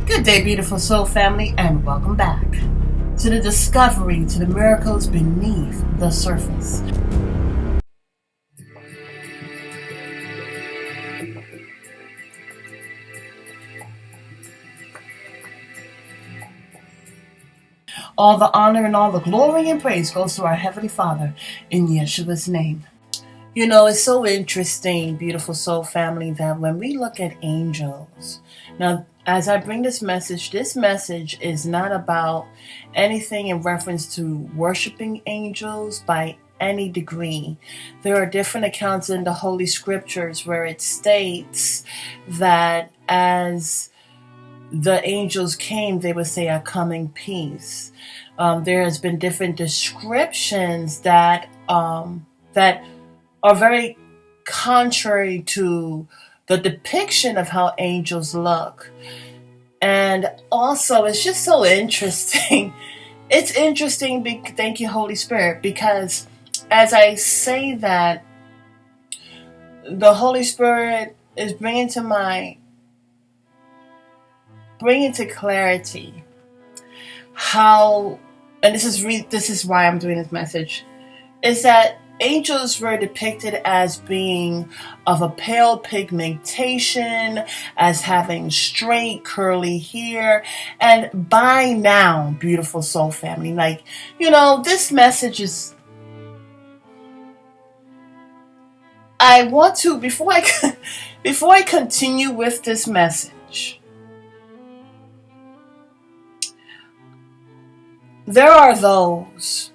Good day, beautiful soul family, and welcome back to the discovery, to the miracles beneath the surface. All the honor and all the glory and praise goes to our Heavenly Father in Yeshua's name. You know, it's so interesting, beautiful soul family, that when we look at angels, now, as I bring this message is not about anything in reference to worshiping angels by any degree. There are different accounts in the Holy Scriptures where it states that as the angels came, they would say, "I come in peace." There has been different descriptions that are very contrary to the depiction of how angels look. And also, it's just so interesting. It's interesting, thank you, Holy Spirit, because as I say that, the Holy Spirit is bringing to clarity how, and this is why I'm doing this message, is that angels were depicted as being of a pale pigmentation, as having straight curly hair. And by now, beautiful soul family, this message is, I want to, before I continue with this message, there are those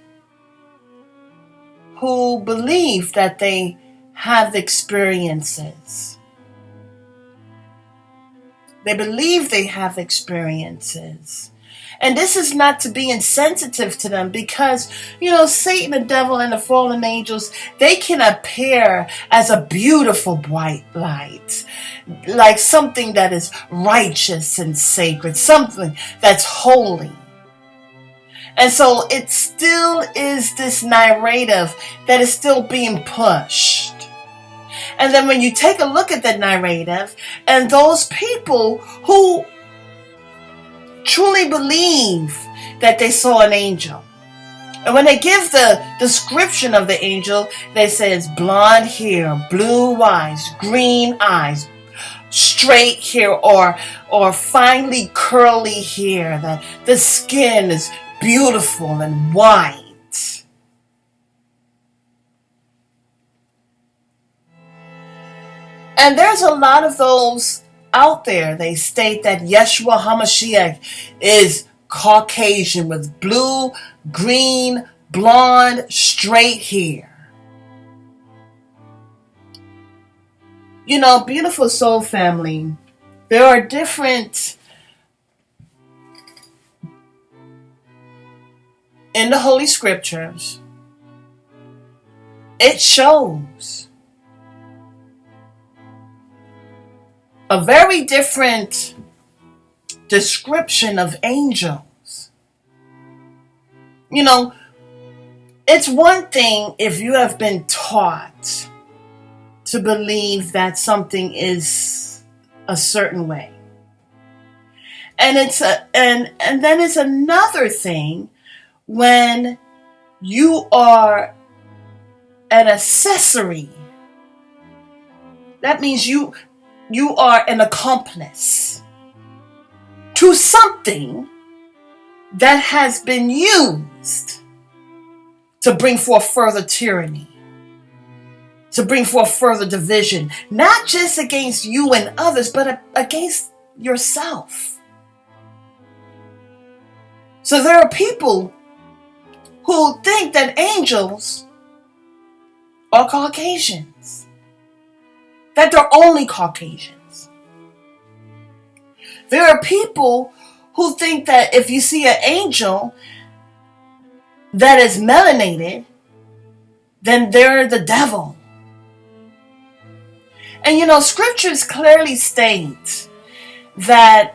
who believe that they have experiences. They believe they have experiences. And this is not to be insensitive to them, because, Satan, the devil, and the fallen angels, they can appear as a beautiful bright light, like something that is righteous and sacred, something that's holy. And so it still is this narrative that is still being pushed. And then when you take a look at that narrative, and those people who truly believe that they saw an angel, and when they give the description of the angel, they say it's blonde hair, blue eyes, green eyes, straight hair, or finely curly hair, that the skin is beautiful and white. And there's a lot of those out there. They state that Yeshua HaMashiach is Caucasian with blue, green, blonde, straight hair. Beautiful soul family, there are different, in the Holy Scriptures, it shows a very different description of angels. It's one thing if you have been taught to believe that something is a certain way. And and then it's another thing when you are an accessory. That means you are an accomplice to something that has been used to bring forth further tyranny, to bring forth further division, not just against you and others, but against yourself. So there are people who think that angels are Caucasians, that they're only Caucasians. There are people who think that if you see an angel that is melanated, then they're the devil. And scriptures clearly state that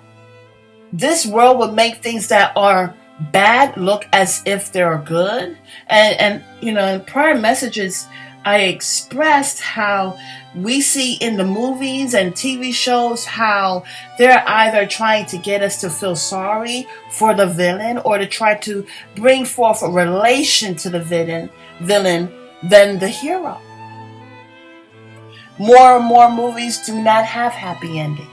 this world will make things that are bad look as if they're good. And in prior messages, I expressed how we see in the movies and TV shows how they're either trying to get us to feel sorry for the villain or to try to bring forth a relation to the villain than the hero. More and more movies do not have happy endings.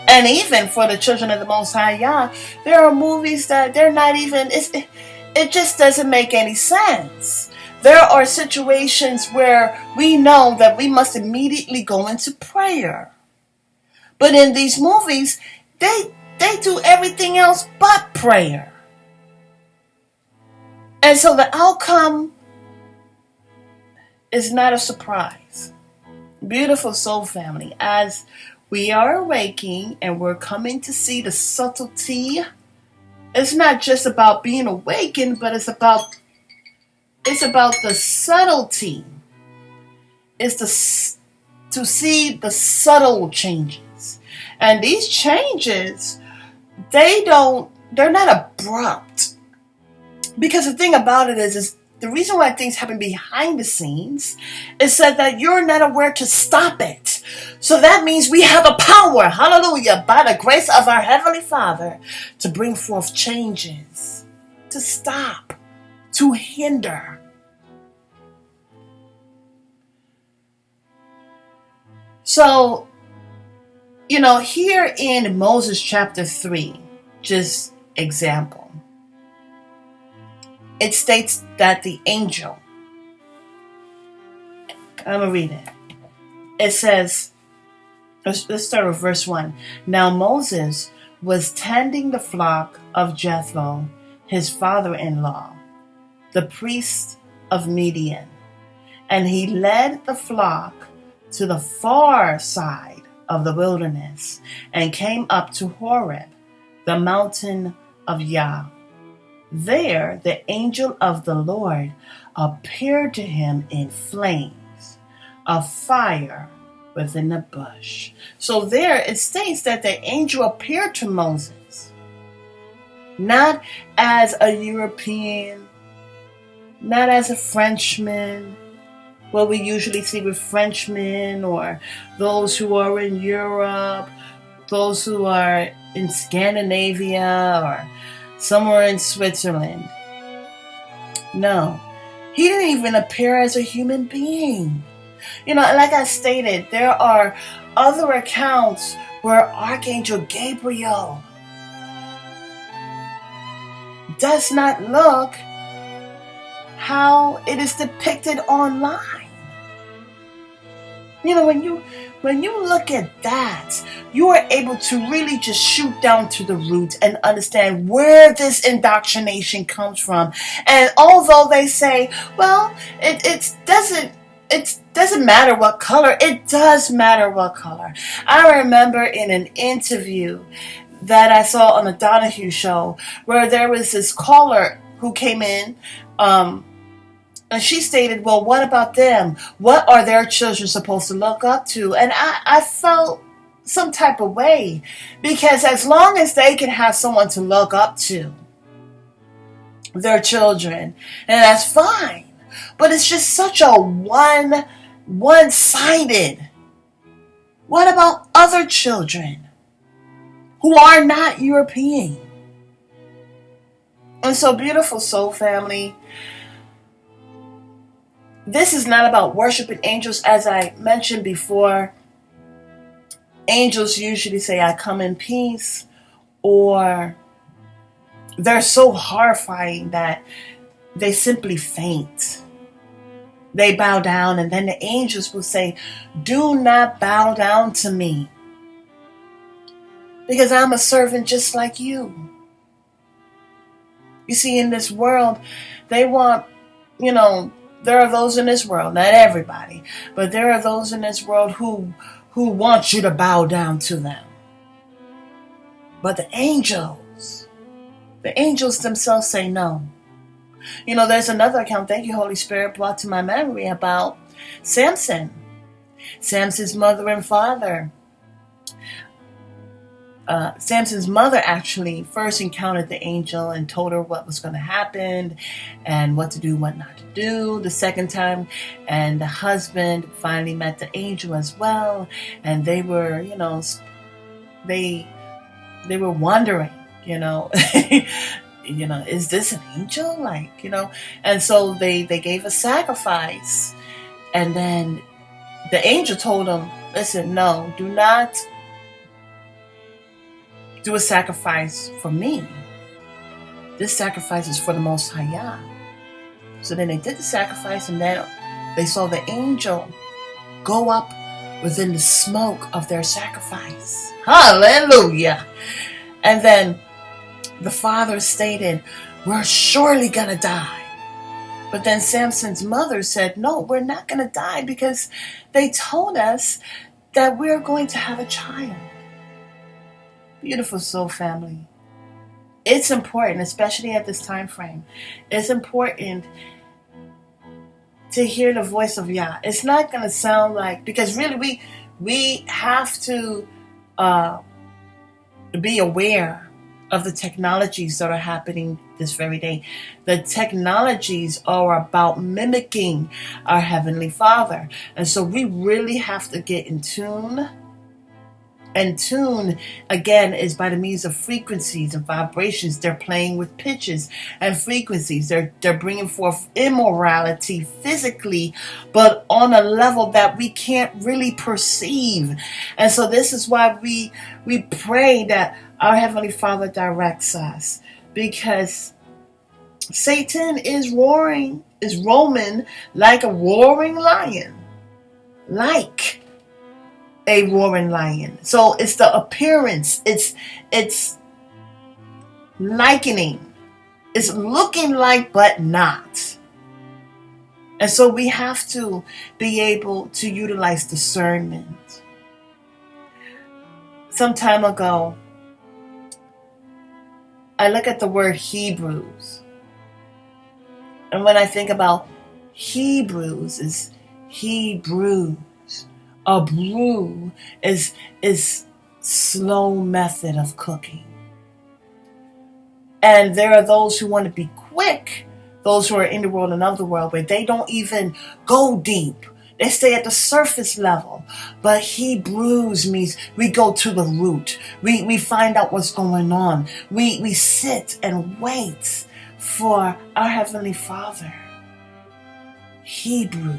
And even for the children of the Most High Yah, there are movies that they're not even, it just doesn't make any sense. There are situations where we know that we must immediately go into prayer. But in these movies, they do everything else but prayer. And so the outcome is not a surprise. Beautiful soul family, as we are awaking and we're coming to see the subtlety, it's not just about being awakened, but it's about the subtlety. It's to see the subtle changes. And these changes, they're not abrupt. Because the thing about it is the reason why things happen behind the scenes is that you're not aware to stop it. So that means we have a power, hallelujah, by the grace of our Heavenly Father to bring forth changes, to stop, to hinder. So, here in Moses chapter 3, just example, it states that the angel, I'm going to read it. It says, let's start with verse 1. Now Moses was tending the flock of Jethro, his father-in-law, the priest of Midian, and he led the flock to the far side of the wilderness and came up to Horeb, the mountain of Yah. There the angel of the Lord appeared to him in flames of fire within the bush. So there it states that the angel appeared to Moses, not as a European, not as a Frenchman, what we usually see with Frenchmen or those who are in Europe, those who are in Scandinavia or somewhere in Switzerland. No, he didn't even appear as a human being. Like I stated, there are other accounts where Archangel Gabriel does not look how it is depicted online. When you look at that, you are able to really just shoot down to the root and understand where this indoctrination comes from. And although they say, well, it doesn't matter what color, it does matter what color. I remember in an interview that I saw on the Donahue show where there was this caller who came in, and she stated, well, what about them? What are their children supposed to look up to? And I felt some type of way, because as long as they can have someone to look up to, their children, and that's fine. But it's just such a one-sided. What about other children who are not European? And so, beautiful soul family, this is not about worshiping angels. As I mentioned before, angels usually say, I come in peace, or they're so horrifying that they simply faint. They bow down, and then the angels will say, do not bow down to me, because I'm a servant just like you. You see, in this world, they want, there are those in this world, not everybody, but there are those in this world who want you to bow down to them. But the angels themselves say no. There's another account, thank you, Holy Spirit, brought to my memory about Samson's mother and father. Samson's mother actually first encountered the angel and told her what was going to happen and what to do, what not to do the second time. And the husband finally met the angel as well. And they were, they were wondering, is this an angel? And so they gave a sacrifice. And then the angel told them, listen, no, do not do a sacrifice for me. This sacrifice is for the Most High Yah. So then they did the sacrifice, and then they saw the angel go up within the smoke of their sacrifice. Hallelujah. And then the father stated, we're surely going to die. But then Samson's mother said, no, we're not going to die because they told us that we're going to have a child. Beautiful soul family. It's important, especially at this time frame. It's important to hear the voice of Yah. It's not going to sound like, because really we have to be aware of the technologies that are happening this very day. The technologies are about mimicking our Heavenly Father. And so we really have to get in tune. And tune, again, is by the means of frequencies and vibrations. They're playing with pitches and frequencies. They're bringing forth immorality physically, but on a level that we can't really perceive. And so this is why we pray that our Heavenly Father directs us, because Satan is roaming like a roaring lion. Like a roaring lion. So it's the appearance. It's likening. It's looking like, but not. And so we have to be able to utilize discernment. Some time ago, I look at the word Hebrews. And when I think about Hebrews, is Hebrew. A brew is slow method of cooking. And there are those who want to be quick, those who are in the world and of the world, but they don't even go deep. They stay at the surface level. But Hebrews means we go to the root. We find out what's going on. We sit and wait for our Heavenly Father. Hebrew.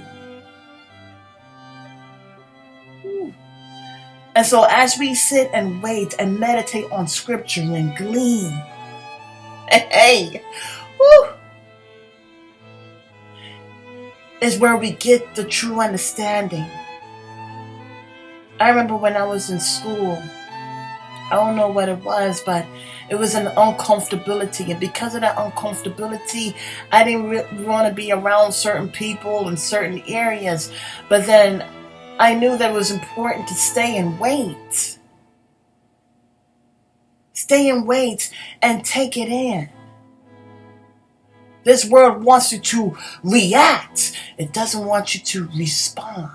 And so as we sit and wait and meditate on scripture and glean, is where we get the true understanding. I remember when I was in school, I don't know what it was, but it was an uncomfortability. And because of that uncomfortability, I didn't want to be around certain people in certain areas. But then I knew that it was important to stay and wait. Stay and wait and take it in. This world wants you to react. It doesn't want you to respond.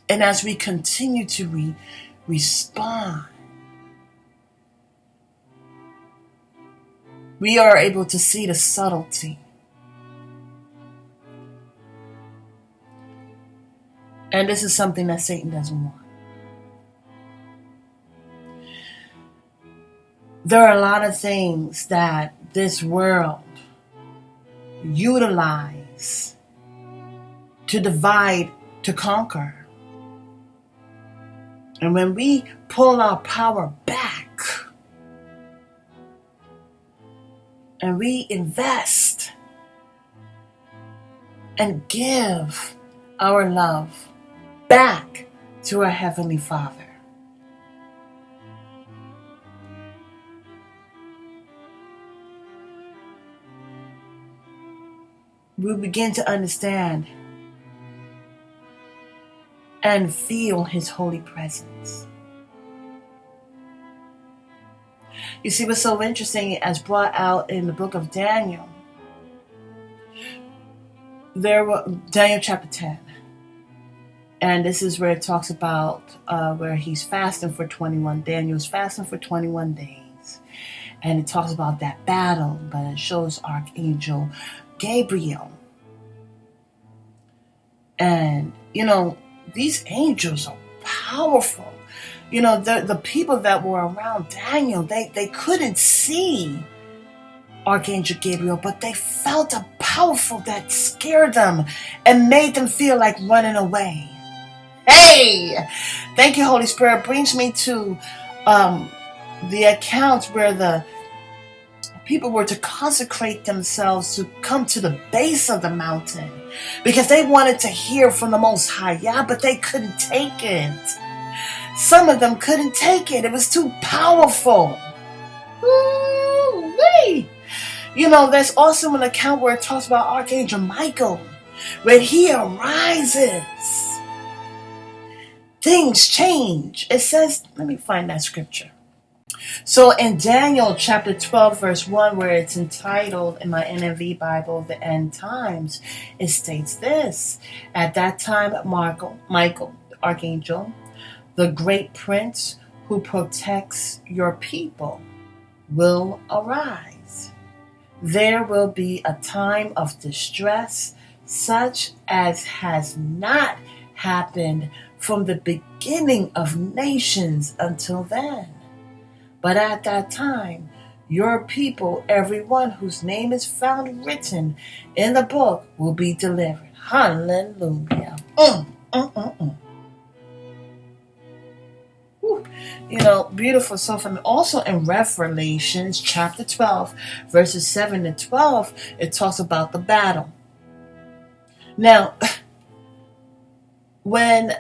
And as we continue to respond, we are able to see the subtlety. And this is something that Satan doesn't want. There are a lot of things that this world utilize to divide, to conquer. And when we pull our power back and we invest and give our love back to our Heavenly Father, we begin to understand and feel His holy presence. You see, what's so interesting, as brought out in the book of Daniel, Daniel chapter 10. And this is where it talks about where he's fasting for 21. Daniel's fasting for 21 days. And it talks about that battle, but it shows Archangel Gabriel. And, these angels are powerful. The people that were around Daniel, they couldn't see Archangel Gabriel, but they felt a powerful that scared them and made them feel like running away. Hey! Thank you, Holy Spirit. Brings me to the accounts where the people were to consecrate themselves to come to the base of the mountain because they wanted to hear from the Most High. Yeah, but they couldn't take it. Some of them couldn't take it. It was too powerful. Ooh-wee. There's also an account where it talks about Archangel Michael. When he arises, things change. It says, let me find that scripture. So in Daniel chapter 12, verse 1, where it's entitled in my NIV Bible, The End Times, it states this. At that time, Michael, the archangel, the great prince who protects your people, will arise. There will be a time of distress such as has not happened from the beginning of nations until then. But at that time, your people, everyone whose name is found written in the book, will be delivered. Hallelujah. Beautiful stuff. And also in Revelations chapter 12, verses 7 to 12, it talks about the battle. Now, when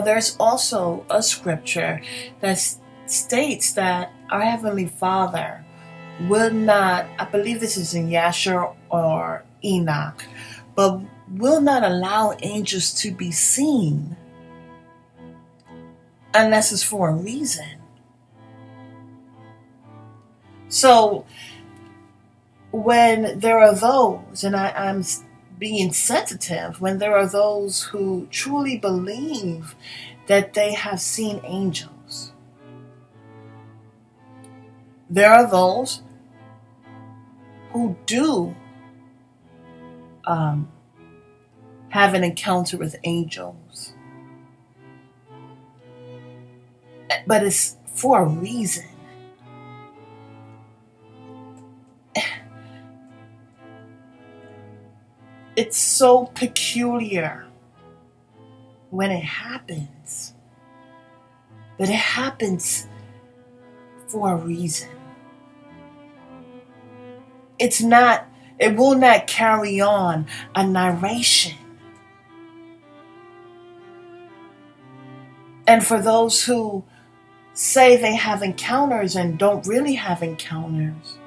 there's also a scripture that states that our Heavenly Father will not, I believe this is in Yeshua or Enoch, but will not allow angels to be seen unless it's for a reason. So when there are those, and I'm being sensitive, when there are those who truly believe that they have seen angels, there are those who do have an encounter with angels, but it's for a reason. It's so peculiar when it happens, but it happens for a reason. It will not carry on a narration. And for those who say they have encounters and don't really have encounters,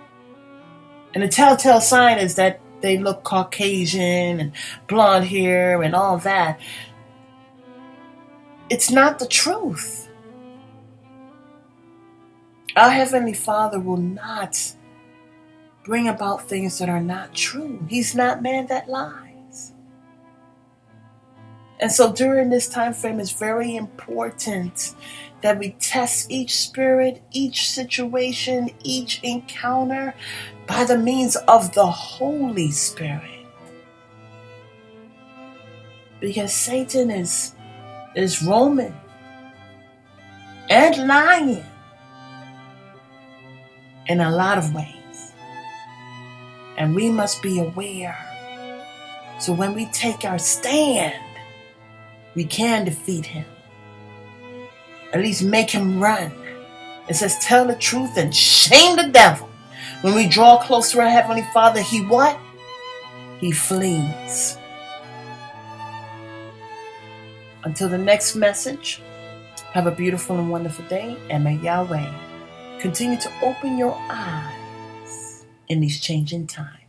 and the telltale sign is that they look Caucasian and blonde hair and all that, it's not the truth. Our Heavenly Father will not bring about things that are not true. He's not man that lies. And so during this time frame, it's very important that we test each spirit, each situation, each encounter by the means of the Holy Spirit. Because Satan is roaming and lying in a lot of ways. And we must be aware. So when we take our stand, we can defeat him. At least make him run. It says, tell the truth and shame the devil. When we draw close to our Heavenly Father, he what? He flees. Until the next message, have a beautiful and wonderful day, and may Yahweh continue to open your eyes in these changing times.